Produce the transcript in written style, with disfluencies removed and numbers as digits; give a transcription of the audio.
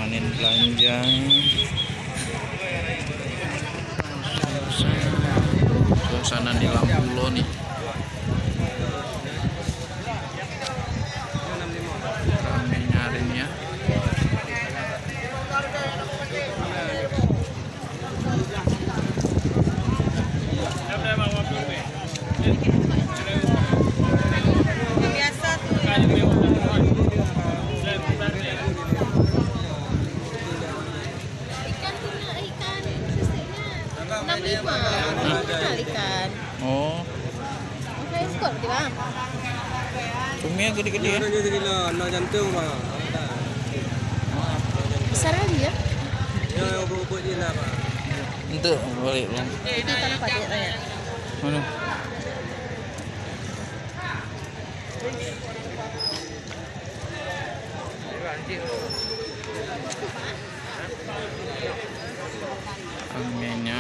nemenin belanja. Suasana di Lampulo nih. Rame nyarinya. Biasa tuh. Ikan tuna, ikan susunya 65. Mahal ikan. Oh, Oke, skor di bang. cuminya gede-gede ya. Kilo, no jantung bang. Besar kali ya? Ya, ubuk-ubuk dia lah bang. Itu balik belum. Itu ikan apa dia tanya? Mana? Ramenya